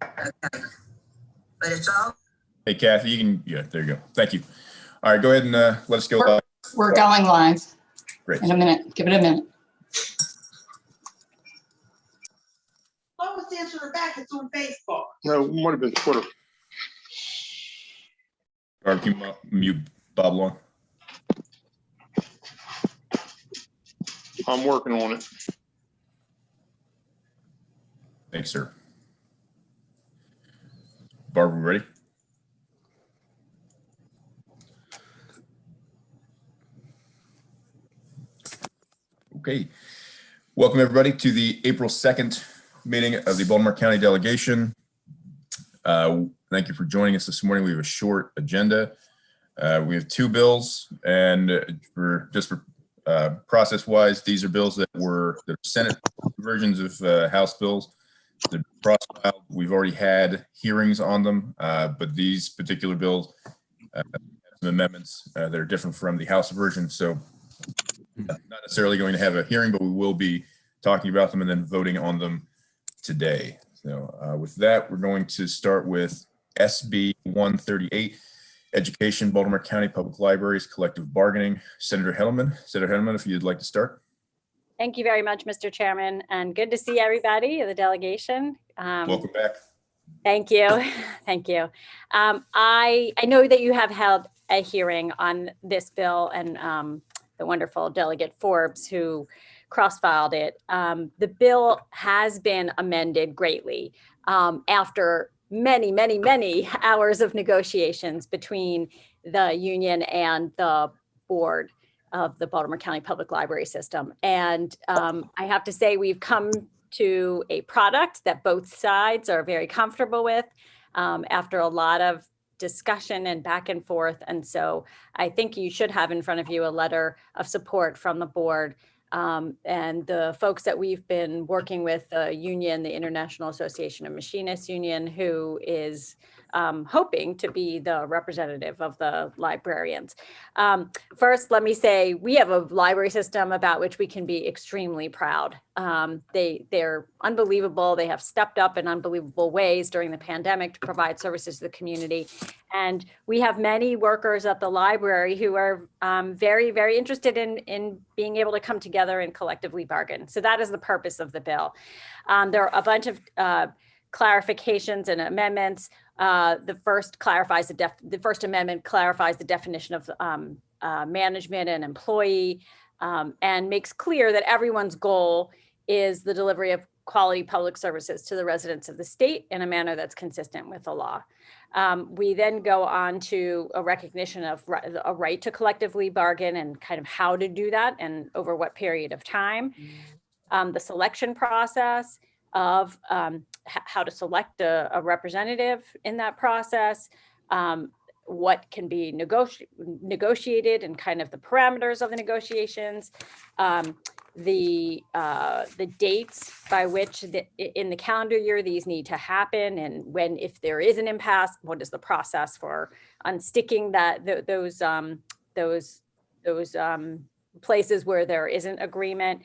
Okay. But it's all. Hey, Kathy, you can, yeah, there you go. Thank you. All right, go ahead and let us go live. We're going live. Great. In a minute. Give it a minute. What was answering back? It's on Facebook. No, it might have been Twitter. Barbecue mute Bob Long. I'm working on it. Thanks, sir. Barbara, ready? Okay. Welcome, everybody, to the April 2nd meeting of the Baltimore County delegation. Thank you for joining us this morning. We have a short agenda. We have two bills, and for process-wise, these are bills that were the Senate versions of House bills. The process, we've already had hearings on them, but these particular bills have some amendments that are different from the House version. So not necessarily going to have a hearing, but we will be talking about them and then voting on them today. So with that, we're going to start with SB 138, Education, Baltimore County Public Libraries, Collective Bargaining. Senator Hettleman. Senator Hettleman, if you'd like to start. Thank you very much, Mr. Chairman, and good to see everybody, the delegation. Welcome back. Thank you. Thank you. I know that you have held a hearing on this bill, and the wonderful Delegate Forbes who cross-filed it. The bill has been amended greatly after many hours of negotiations between the union and the board of the Baltimore County Public Library System. And I have to say, we've come to a product that both sides are very comfortable with after a lot of discussion and back and forth. And so I think you should have in front of you a letter of support from the board and the folks that we've been working with, the union, the International Association of Machinists Union, who is hoping to be the representative of the librarians. First, let me say we have a library system about which we can be extremely proud. They're unbelievable. They have stepped up in unbelievable ways during the pandemic to provide services to the community. And we have many workers at the library who are very interested in being able to come together and collectively bargain. So that is the purpose of the bill. There are a bunch of clarifications and amendments. The first amendment clarifies the definition of management and employee and makes clear that everyone's goal is the delivery of quality public services to the residents of the state in a manner that's consistent with the law. We then go on to a recognition of a right to collectively bargain and kind of how to do that and over what period of time. The selection process of how to select a representative in that process, what can be negotiated and kind of the parameters of the negotiations, the dates by which in the calendar year these need to happen, and when, if there is an impasse, what is the process for unsticking those places where there isn't agreement,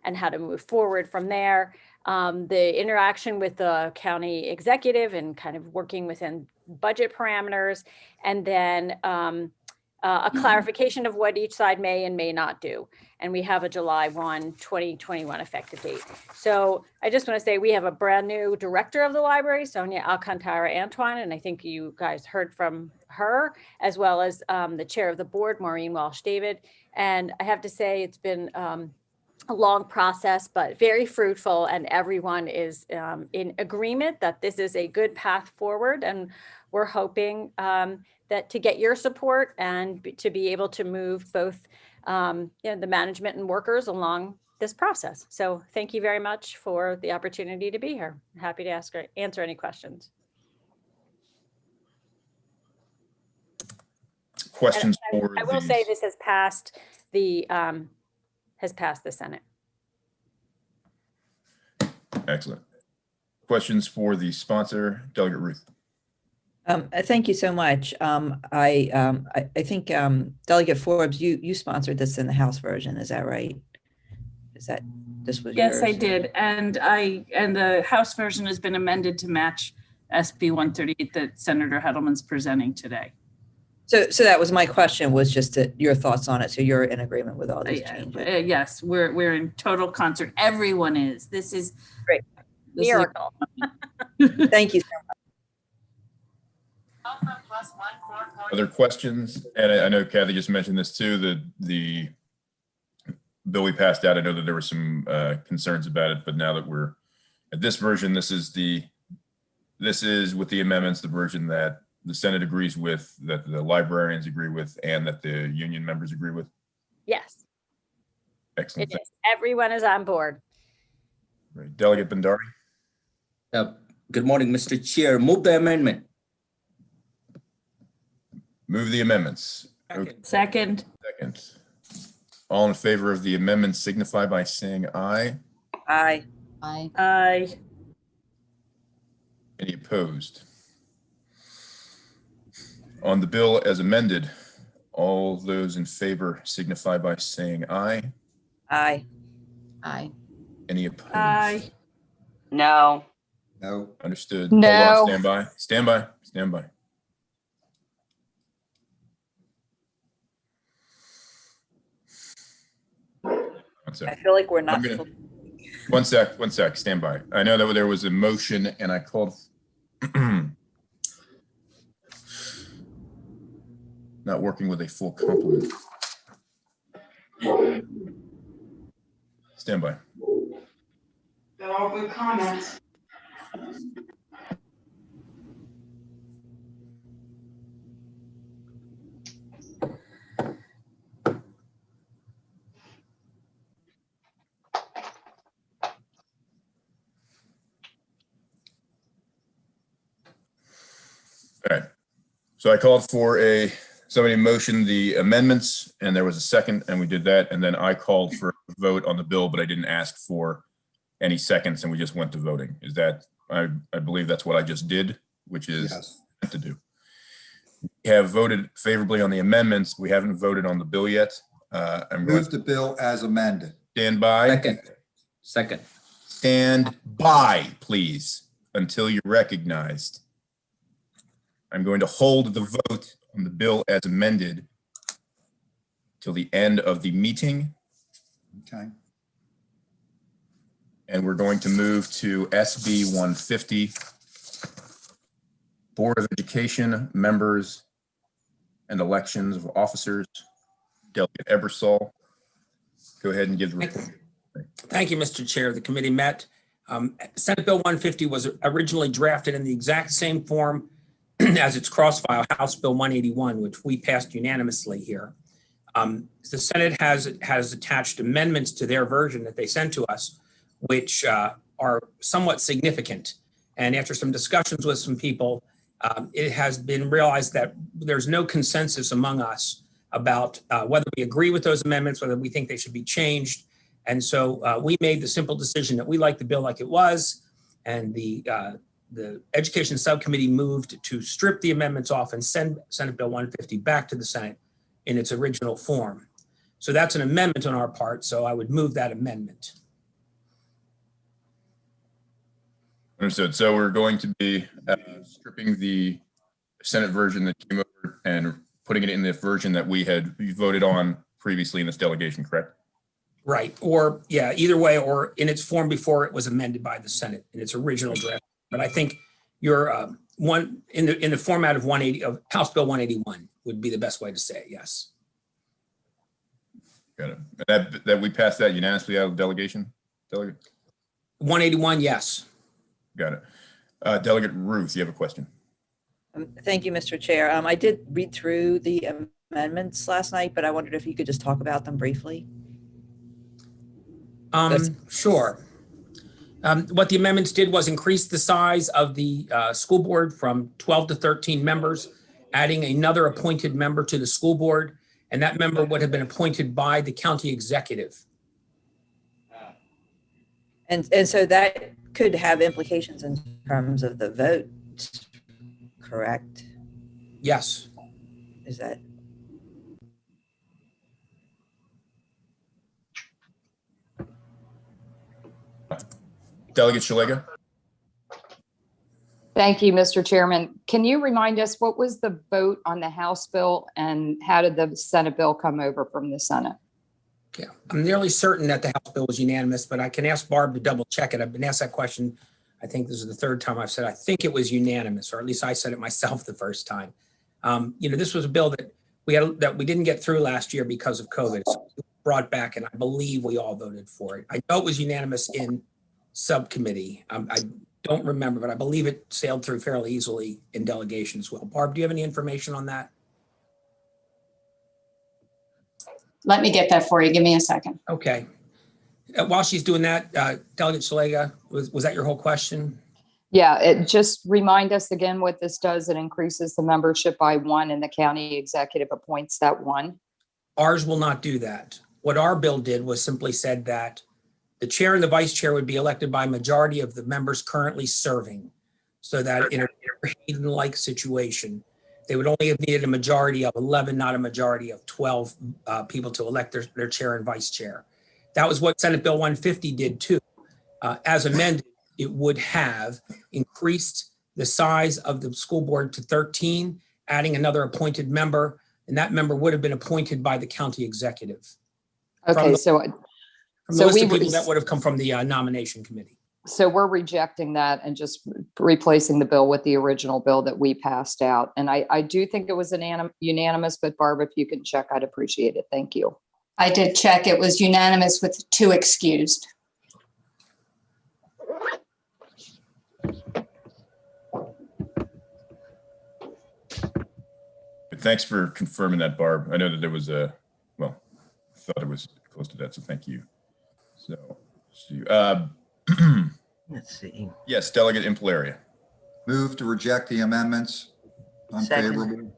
and how to move forward from there. The interaction with the county executive and kind of working within budget parameters, and then a clarification of what each side may and may not do. And we have a July 1, 2021 effective date. So I just want to say we have a brand new director of the library, Sonia Alcantara-Antoine, and I think you guys heard from her, as well as the chair of the board, Maureen Walsh-David. And I have to say it's been a long process, but very fruitful, and everyone is in agreement that this is a good path forward. And we're hoping that to get your support and to be able to move both the management and workers along this process. So thank you very much for the opportunity to be here. I'm happy to answer any questions. Questions for I will say this has passed the Senate. Excellent. Questions for the sponsor, Delegate Ruth. Thank you so much. I think Delegate Forbes, you sponsored this in the House version. Is that right? Is that this was yes, yours? I did, and the House version has been amended to match SB 138 that Senator Heddleman's presenting today. So that was my question, was just your thoughts on it. So you're in agreement with all these changes? Yes, we're in total concert. Everyone is. This is Great. this is- Miracle. Thank you so Other questions? And I know Kathy just mentioned this too, the bill we passed out, I know that there were some concerns about it, but now that we're at this version, this is with the amendments, the version that the Senate agrees with, that the librarians agree with, and that the union members agree with. Yes, Excellent. it is. Everyone is on board. Right. Delegate Bhandari, Good morning, Mr. Chair. Move the amendment. move the amendments. Okay, Second. second. All in favor of the amendment signify by saying aye. Aye. Aye. Any opposed? On the bill as amended, all those in favor signify by saying aye. Aye. Any opposed? Aye. No. No. Understood. No. Hold on, stand by, stand by, stand by. One I sec, feel like we're not. I'm gonna- one sec, stand by. I know that there was a motion and I called. Not working with a full complement. Stand by. They're all good comments. All right. So I called for somebody motioned the amendments and there was a second and we did that. And then I called for a vote on the bill, but I didn't ask for any seconds and we just went to voting. Is that, I believe that's what I just did, which is Yes. to do. We have voted favorably on the amendments. We haven't voted on the bill yet. I'm going Move to the bill as amended. stand by. Second. Stand by, please, until you're recognized. I'm going to hold the vote on the bill as amended till the end of the meeting, Okay. and we're going to move to SB 150, Board of Education members and elections of officers. Delegate Ebersol, go ahead and give the report. Thank you, Mr. Chair. The committee met. Senate Bill 150 was originally drafted in the exact same form as its cross-file House Bill 181, which we passed unanimously here. The Senate has attached amendments to their version that they sent to us, which are somewhat significant. And after some discussions with some people, it has been realized that there's no consensus among us about whether we agree with those amendments, whether we think they should be changed. And so we made the simple decision that we like the bill like it was, and the Education Subcommittee moved to strip the amendments off and send Senate Bill 150 back to the Senate in its original form. So that's an amendment on our part, so I would move that amendment. Understood. So we're going to be stripping the Senate version that came over and putting it in the version that we voted on previously in this delegation, correct? Right, or yeah, either way, or in its form before it was amended by the Senate in its original draft. But I think your one in the format of 180 of House Bill 181 would be the best way to say it. Yes. Got it. That we passed that unanimously out of delegation? Delegate? 181, yes. Got it. Delegate Ruth, you have a question? Thank you, Mr. Chair. I did read through the amendments last night, but I wondered if you could just talk about them briefly. Sure. What the amendments did was increase the size of the school board from 12 to 13 members, adding another appointed member to the school board, and that member would have been appointed by the county executive. And so that could have implications in terms of the vote, correct? Yes. Is that? Delegate Shalega? Thank you, Mr. Chairman. Can you remind us what was the vote on the House bill and how did the Senate bill come over from the Senate? Yeah, I'm nearly certain that the House bill was unanimous, but I can ask Barb to double check it. I've been asked that question. I think this is the third time I've said, I think it was unanimous, or at least I said it myself the first time. This was a bill that we didn't get through last year because of COVID. So it was brought back, and I believe we all voted for it. I know it was unanimous in subcommittee. I don't remember, but I believe it sailed through fairly easily in delegation as well. Barb, do you have any information on that? Let me get that for you. Give me a second. Okay. While she's doing that, Delegate Shalega, was that your whole question? Yeah, it just remind us again what this does. It increases the membership by 1 and the county executive appoints that 1. Ours will not do that. What our bill did was simply said that the chair and the vice chair would be elected by a majority of the members currently serving, so that in a Hayden-like situation, they would only have needed a majority of 11, not a majority of 12 people to elect their chair and vice chair. That was what Senate Bill 150 did too. As amended, it would have increased the size of the school board to 13, adding another appointed member, and that member would have been appointed by the county executive. Okay, From the list of people that would have come from the nomination committee. So we're rejecting that and just replacing the bill with the original bill that we passed out. And I do think it was unanimous, but Barb, if you can check, I'd appreciate it. Thank you. I did check. It was unanimous with 2 excused. Thanks for confirming that, Barb. I know that there was I thought it was close to that, so thank you. So, Let's see. yes, Delegate Impalaria. Move to reject the amendments. Unfavorable.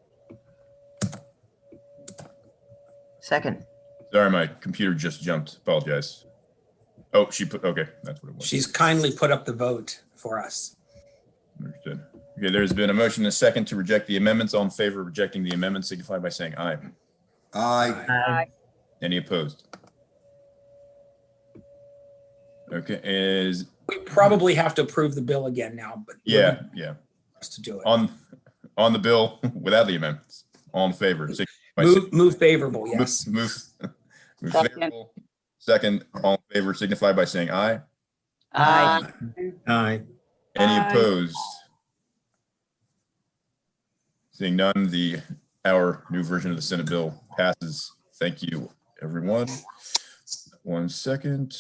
Second. Sorry, my computer just jumped. Apologize. Oh, okay, that's what it was. She's kindly put up the vote for us. Understood. Okay, there's been a motion and a second to reject the amendments. All in favor of rejecting the amendments signify by saying aye. Aye. Any opposed? Okay, We probably have to approve the bill again now, but yeah. us to do it. On the bill without the amendments. All in favor. Move favorable, yes. Move favorable. Second, all in favor signify by saying aye. Aye. Aye. Any opposed? Seeing none, our new version of the Senate bill passes. Thank you, everyone. 1 second.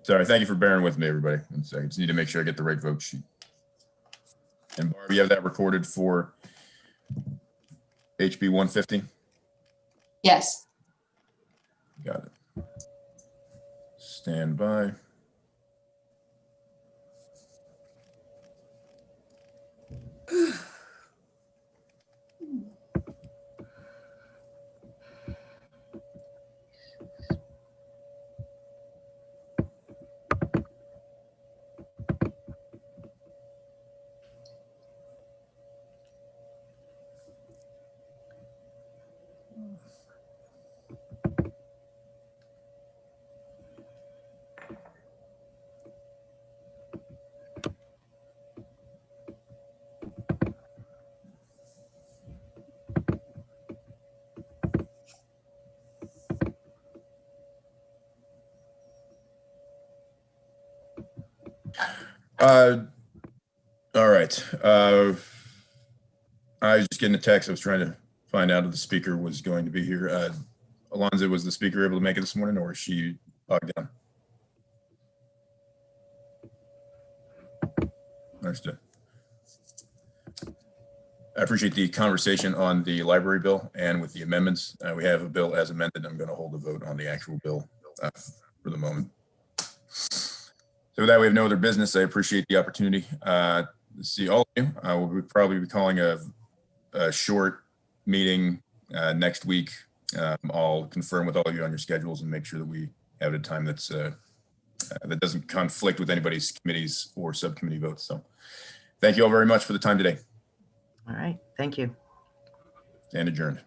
Sorry, thank you for bearing with me, everybody. 1 second. Just need to make sure I get the right vote sheet. And Barb, you have that recorded for HB 150? Yes. Got it. Stand by. All right. I was just getting a text. I was trying to find out if the speaker was going to be here. Alonzo, was the speaker able to make it this morning, or is she bogged down? Understood. I appreciate the conversation on the library bill and with the amendments. We have a bill as amended. I'm going to hold a vote on the actual bill for the moment. So with that, we have no other business. I appreciate the opportunity to see all of you. We'll probably be calling a short meeting next week I'll confirm with all of you on your schedules and make sure that we have a time that's that doesn't conflict with anybody's committees or subcommittee votes. So thank you all very much for the time today, All right, thank you. and adjourned.